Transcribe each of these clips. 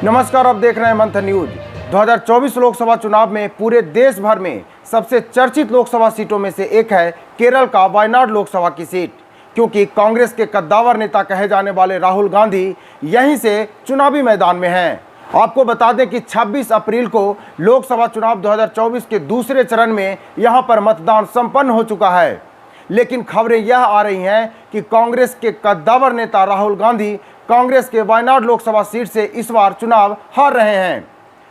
नमस्कार, आप देख रहे हैं मंथन न्यूज। 2024 लोकसभा चुनाव में पूरे देश भर में सबसे चर्चित लोकसभा सीटों में से एक है केरल का वायनाड लोकसभा की सीट, क्योंकि कांग्रेस के कद्दावर नेता कहे जाने वाले राहुल गांधी यहीं से चुनावी मैदान में हैं। आपको बता दें कि 26 अप्रैल को लोकसभा चुनाव 2024 के दूसरे चरण में यहां पर मतदान संपन्न हो चुका है, लेकिन खबरें यह आ रही हैं कि कांग्रेस के कद्दावर नेता राहुल गांधी कांग्रेस के वायनाड लोकसभा सीट से इस बार चुनाव हार रहे हैं।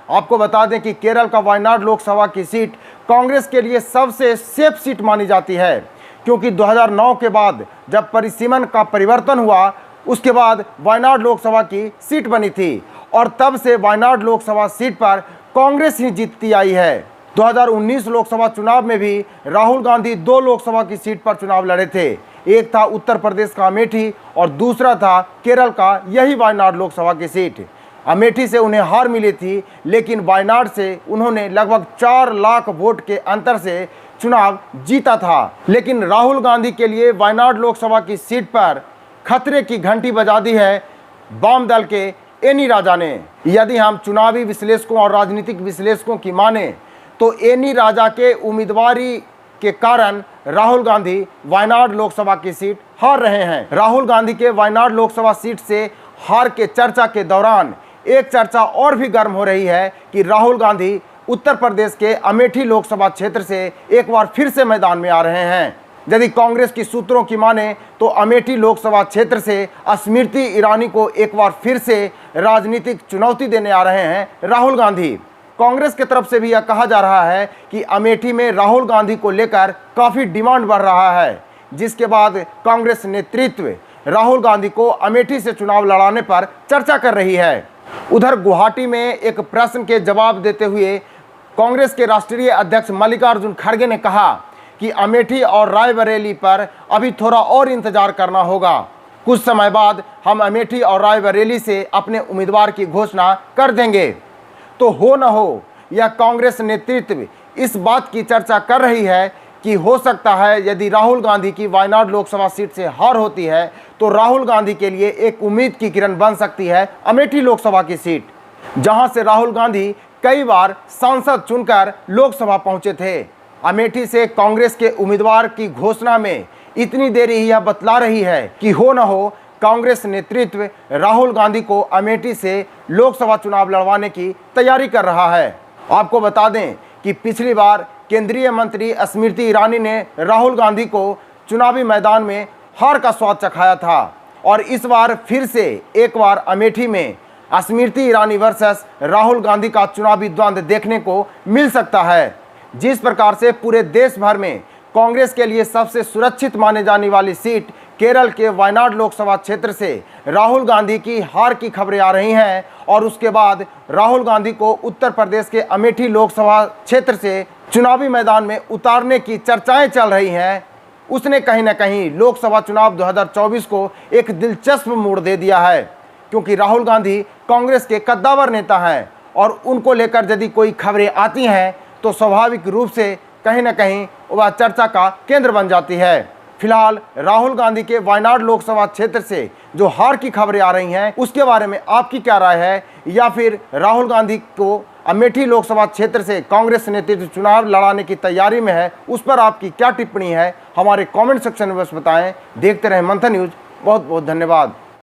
आपको बता दें कि केरल का वायनाड लोकसभा की सीट कांग्रेस के लिए सबसे सेफ सीट मानी जाती है, क्योंकि 2009 के बाद जब परिसीमन का परिवर्तन हुआ, उसके बाद वायनाड लोकसभा की सीट बनी थी और तब से वायनाड लोकसभा सीट पर कांग्रेस ही जीतती आई है। 2019 लोकसभा चुनाव में भी राहुल गांधी 2 लोकसभा की सीट पर चुनाव लड़े थे। एक था उत्तर प्रदेश का अमेठी और दूसरा था केरल का यही वायनाड लोकसभा की सीट। अमेठी से उन्हें हार मिली थी, लेकिन वायनाड से उन्होंने लगभग 4 लाख वोट के अंतर से चुनाव जीता था। लेकिन राहुल गांधी के लिए वायनाड लोकसभा की सीट पर खतरे की घंटी बजा दी है वाम दल के एनी राजा ने। यदि हम चुनावी विश्लेषकों और राजनीतिक विश्लेषकों की माने तो एनी राजा के उम्मीदवारी के कारण राहुल गांधी वायनाड लोकसभा की सीट हार रहे हैं। राहुल गांधी के वायनाड लोकसभा सीट से हार के चर्चा के दौरान एक चर्चा और भी गर्म हो रही है कि राहुल गांधी उत्तर प्रदेश के अमेठी लोकसभा क्षेत्र से एक बार फिर से मैदान में आ रहे हैं। यदि कांग्रेस की सूत्रों की माने तो अमेठी लोकसभा क्षेत्र से स्मृति ईरानी को एक बार फिर से राजनीतिक चुनौती देने आ रहे हैं राहुल गांधी। कांग्रेस की तरफ से भी यह कहा जा रहा है कि अमेठी में राहुल गांधी को लेकर काफ़ी डिमांड बढ़ रहा है, जिसके बाद कांग्रेस नेतृत्व राहुल गांधी को अमेठी से चुनाव लड़ाने पर चर्चा कर रही है। उधर गुवाहाटी में एक प्रश्न के जवाब देते हुए कांग्रेस के राष्ट्रीय अध्यक्ष मल्लिकार्जुन खड़गे ने कहा कि अमेठी और रायबरेली पर अभी थोड़ा और इंतजार करना होगा। कुछ समय बाद हम अमेठी और रायबरेली से अपने उम्मीदवार की घोषणा कर देंगे। तो हो न हो, यह कांग्रेस नेतृत्व इस बात की चर्चा कर रही है कि हो सकता है यदि राहुल गांधी की वायनाड लोकसभा सीट से हार होती है तो राहुल गांधी के लिए एक उम्मीद की किरण बन सकती है अमेठी लोकसभा की सीट, जहां से राहुल गांधी कई बार सांसद चुनकर लोकसभा पहुंचे थे। अमेठी से कांग्रेस के उम्मीदवार की घोषणा में इतनी देरी यह बतला रही है कि हो न हो कांग्रेस नेतृत्व राहुल गांधी को अमेठी से लोकसभा चुनाव लड़वाने की तैयारी कर रहा है। आपको बता दें कि पिछली बार केंद्रीय मंत्री स्मृति ईरानी ने राहुल गांधी को चुनावी मैदान में हार का स्वाद चखाया था और इस बार फिर से एक बार अमेठी में स्मृति ईरानी वर्सेस राहुल गांधी का चुनावी द्वंद्व देखने को मिल सकता है। जिस प्रकार से पूरे देश भर में कांग्रेस के लिए सबसे सुरक्षित माने जाने वाली सीट केरल के वायनाड लोकसभा क्षेत्र से राहुल गांधी की हार की खबरें आ रही हैं और उसके बाद राहुल गांधी को उत्तर प्रदेश के अमेठी लोकसभा क्षेत्र से चुनावी मैदान में उतारने की चर्चाएं चल रही हैं, उसने कहीं ना कहीं लोकसभा चुनाव 2024 को एक दिलचस्प मोड़ दे दिया है, क्योंकि राहुल गांधी कांग्रेस के कद्दावर नेता हैं और उनको लेकर यदि कोई खबरें आती हैं तो स्वाभाविक रूप से कहीं ना कहीं वह चर्चा का केंद्र बन जाती है। फिलहाल राहुल गांधी के वायनाड लोकसभा क्षेत्र से जो हार की खबरें आ रही हैं उसके बारे में आपकी क्या राय है, या फिर राहुल गांधी को अमेठी लोकसभा क्षेत्र से कांग्रेस नेतृत्व चुनाव लड़ाने की तैयारी में है, उस पर आपकी क्या टिप्पणी है, हमारे कमेंट सेक्शन में बस बताएं। देखते रहें मंथन न्यूज। बहुत बहुत धन्यवाद।